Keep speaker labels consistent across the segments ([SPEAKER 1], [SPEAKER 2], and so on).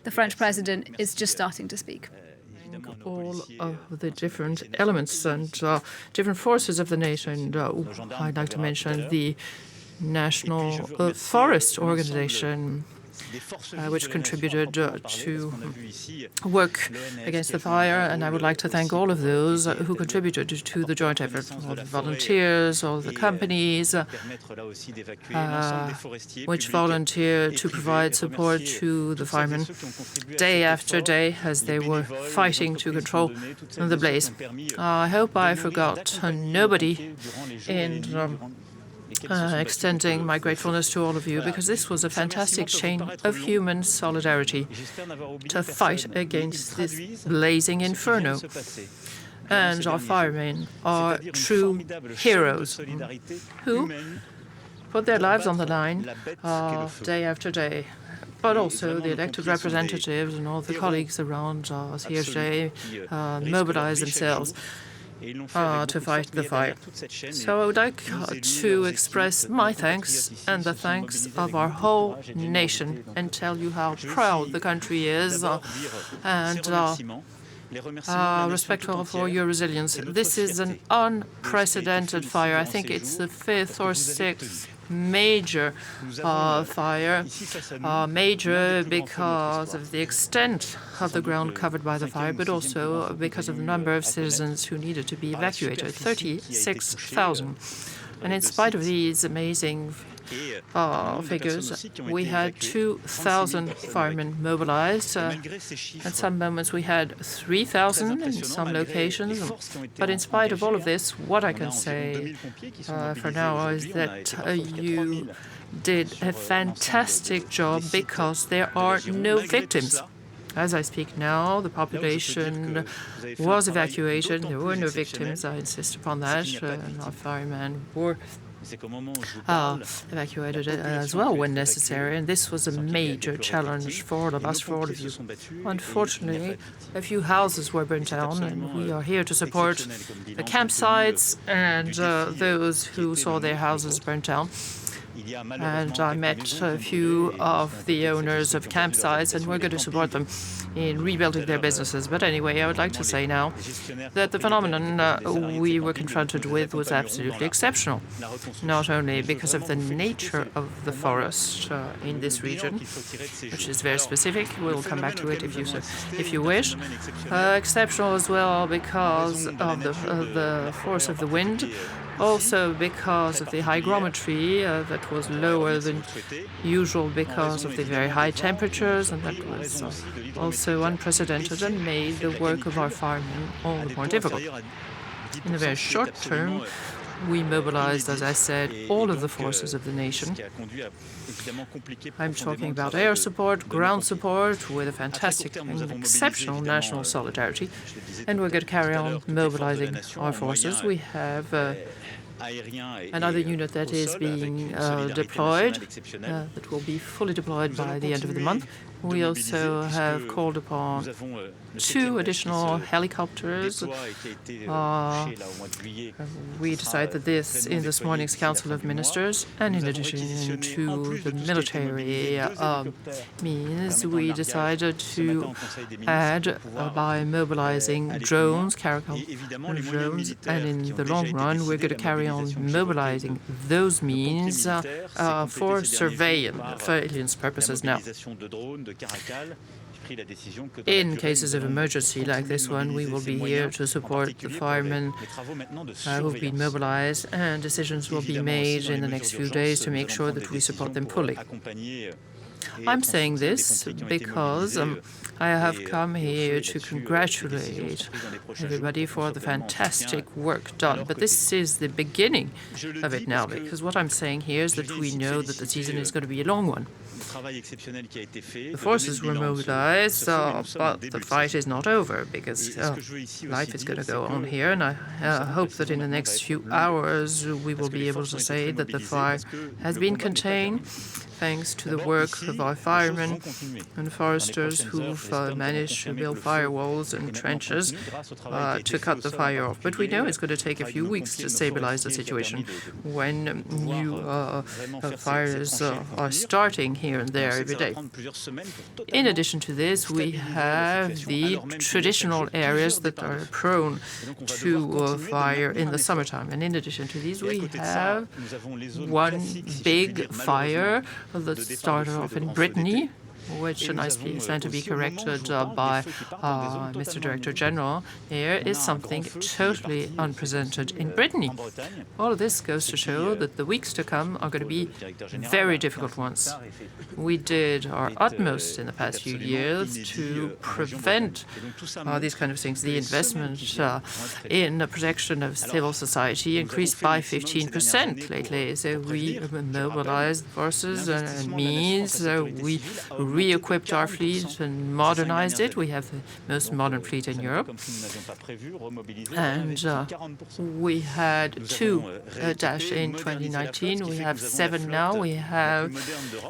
[SPEAKER 1] The French president is just starting to speak.
[SPEAKER 2] All of the different elements and different forces of the nation. I'd like to mention the National Forest Organization, which contributed to work against the fire. And I would like to thank all of those who contributed to the joint effort, all the volunteers, all the companies, which volunteered to provide support to the firemen day after day as they were fighting to control the blaze. I hope I forgot nobody in extending my gratefulness to all of you, because this was a fantastic chain of human solidarity to fight against this blazing inferno. And our firemen are true heroes who put their lives on the line day after day. But also the elected representatives and all the colleagues around us here today mobilize themselves to fight the fire. So I would like to express my thanks and the thanks of our whole nation and tell you how proud the country is and respectful for your resilience. This is an unprecedented fire. I think it's the 5th or 6th major fire, major because of the extent of the ground covered by the fire, but also because of the number of citizens who needed to be evacuated, 36,000. And in spite of these amazing figures, we had 2,000 firemen mobilized. At some moments we had 3,000 in some locations. But in spite of all of this, what I can say for now is that you did a fantastic job because there are no victims. As I speak now, the population was evacuated. There were no victims. I insist upon that. And our firemen were evacuated as well when necessary, and this was a major challenge for all of us, for all of you. Unfortunately, a few houses were burnt down, and we are here to support the campsites and those who saw their houses burnt down. And I met a few of the owners of campsites, and we're going to support them in rebuilding their businesses. But anyway, I would like to say now that the phenomenon we were confronted with was absolutely exceptional, not only because of the nature of the forest in this region, which is very specific. We'll come back to it if you wish. Exceptional as well because of the force of the wind. Also because of the hygrometry that was lower than usual because of the very high temperatures, and that was also unprecedented and made the work of our firemen all the more difficult. In the very short term, we mobilized, as I said, all of the forces of the nation. I'm talking about air support, ground support, with a fantastic and exceptional national solidarity. And we're going to carry on mobilizing our forces. We have another unit that is being deployed, that will be fully deployed by the end of the month. We also have called upon 2 additional helicopters. We decided this in this morning's Council of Ministers, and in addition to the military means, we decided to add by mobilizing drones, Caracal drones, and in the long run, we're going to carry on mobilizing those means for surveillance purposes now. In cases of emergency like this one, we will be here to support the firemen who have been mobilized, and decisions will be made in the next few days to make sure that we support them fully. I'm saying this because I have come here to congratulate everybody for the fantastic work done. But this is the beginning of it now, because what I'm saying here is that we know that the season is going to be a long one. The forces were mobilized, but the fight is not over, because life is going to go on here, and I hope that in the next few hours we will be able to say that the fire has been contained, thanks to the work of our firemen and foresters who've managed to build firewalls and trenches to cut the fire off. But we know it's going to take a few weeks to stabilize the situation when new fires are starting here and there every day. In addition to this, we have the traditional areas that are prone to fire in the summertime. And in addition to these, we have one big fire that started off in Brittany, which, and I stand to be corrected by Mr. Director General here, is something totally unprecedented in Brittany. All of this goes to show that the weeks to come are going to be very difficult ones. We did our utmost in the past few years to prevent these kind of things. The investment in the protection of civil society increased by 15% lately. So we mobilized forces and means. We re-equipped our fleet and modernized it. We have the most modern fleet in Europe. And we had 2 Dash in 2019. We have 7 now. We have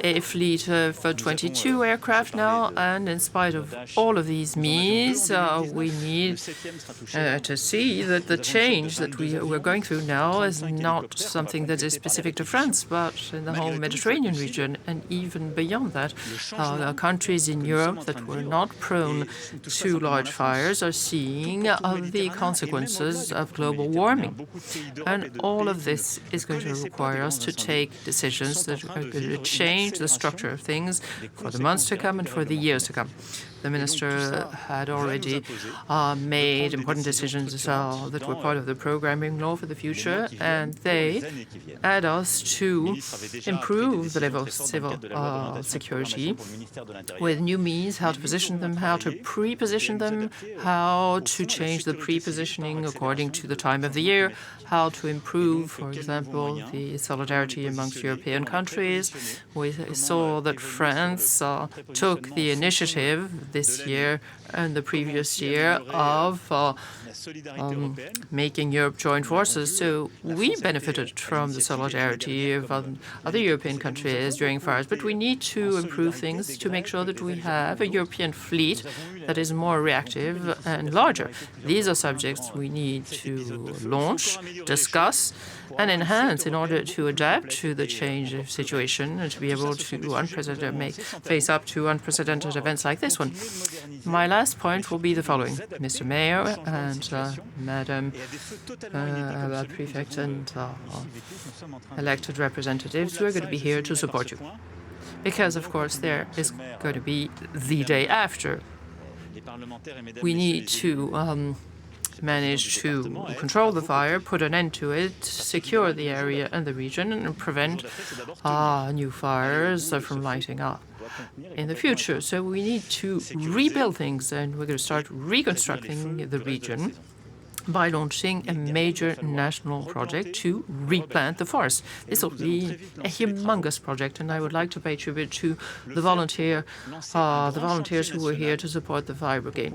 [SPEAKER 2] a fleet of 22 aircraft now. And in spite of all of these means, we need to see that the change that we're going through now is not something that is specific to France, but in the whole Mediterranean region and even beyond that. Countries in Europe that were not prone to large fires are seeing the consequences of global warming. And all of this is going to require us to take decisions that are going to change the structure of things for the months to come and for the years to come. The minister had already made important decisions that were part of the programming law for the future, and they add us to improve the level of civil security with new means, how to position them, how to pre-position them, how to change the pre-positioning according to the time of the year, how to improve, for example, the solidarity amongst European countries. We saw that France took the initiative this year and the previous year of making Europe join forces. So we benefited from the solidarity of other European countries during fires, but we need to improve things to make sure that we have a European fleet that is more reactive and larger. These are subjects we need to launch, discuss, and enhance in order to adapt to the change of situation and to be able to face up to unprecedented events like this one. My last point will be the following. Mr. Mayor and Madam Prefect and elected representatives, we're going to be here to support you. Because, of course, there is going to be the day after. We need to manage to control the fire, put an end to it, secure the area and the region, and prevent new fires from lighting up in the future. So we need to rebuild things, and we're going to start reconstructing the region by launching a major national project to replant the forest. This will be a humongous project, and I would like to pay tribute to the volunteers who were here to support the fire brigade.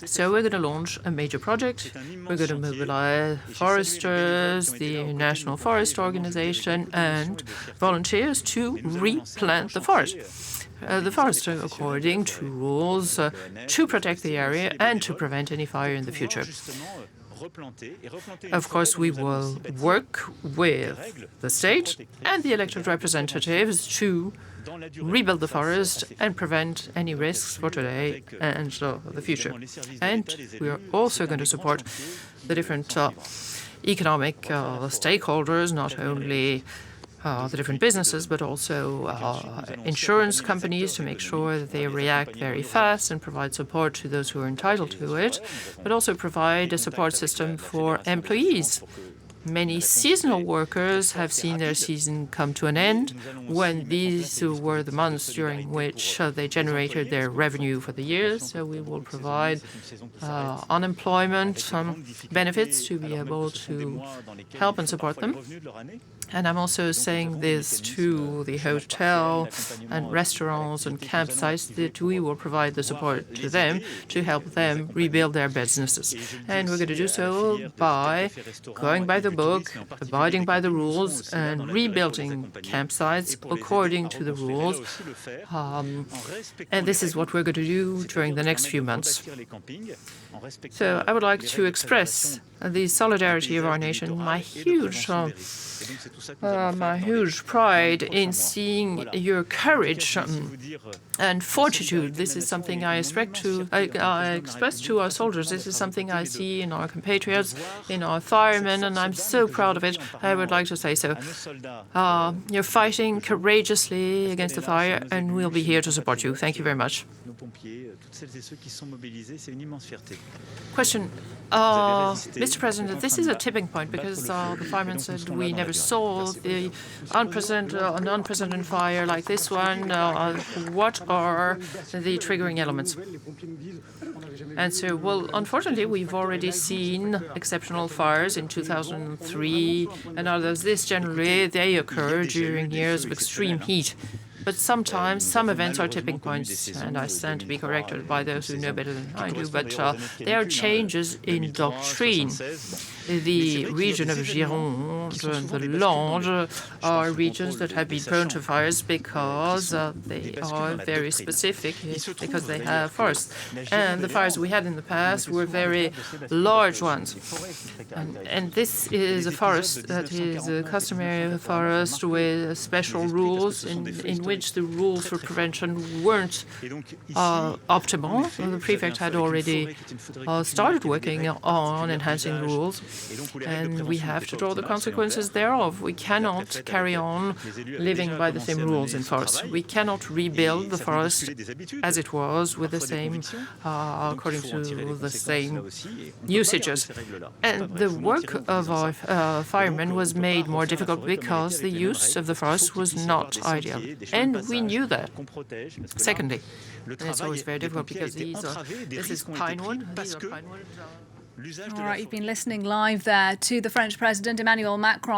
[SPEAKER 2] So we're going to launch a major project. We're going to mobilize foresters, the National Forest Organization, and volunteers to replant the forest. According to rules to protect the area and to prevent any fire in the future. Of course, we will work with the state and the elected representatives to rebuild the forest and prevent any risks for today and the future. And we are also going to support the different economic stakeholders, not only the different businesses, but also insurance companies to make sure that they react very fast and provide support to those who are entitled to it, but also provide a support system for employees. Many seasonal workers have seen their season come to an end when these were the months during which they generated their revenue for the year. So we will provide unemployment benefits to be able to help and support them. And I'm also saying this to the hotel and restaurants and campsites that we will provide the support to them to help them rebuild their businesses. And we're going to do so by going by the book, abiding by the rules, and rebuilding campsites according to the rules. And this is what we're going to do during the next few months. So I would like to express the solidarity of our nation, my huge pride in seeing your courage and fortitude. This is something I express to our soldiers. This is something I see in our compatriots, in our firemen, and I'm so proud of it. I would like to say so. You're fighting courageously against the fire, and we'll be here to support you. Thank you very much. Question. Mr. President, this is a tipping point because the firemen said we never saw an unprecedented fire like this one. What are the triggering elements? Answer, well, unfortunately, we've already seen exceptional fires in 2003 and others. This generally, they occur during years of extreme heat. But sometimes some events are tipping points, and I stand to be corrected by those who know better than I do, but there are changes in doctrine. The region of Gironde and the Landes are regions that have been prone to fires because they are very specific, because they have forests. And the fires we had in the past were very large ones. And this is a forest that is a customary forest with special rules in which the rules for prevention weren't optimal. The prefect had already started working on enhancing the rules, and we have to draw the consequences thereof. We cannot carry on living by the same rules in forests. We cannot rebuild the forest as it was with the same, according to the same usages. And the work of our firemen was made more difficult because the use of the forest was not ideal. And we knew that. Secondly, and it's always very difficult because this is pine wood. These are pine wood.
[SPEAKER 1] All right, you've been listening live there to the French President, Emmanuel Macron.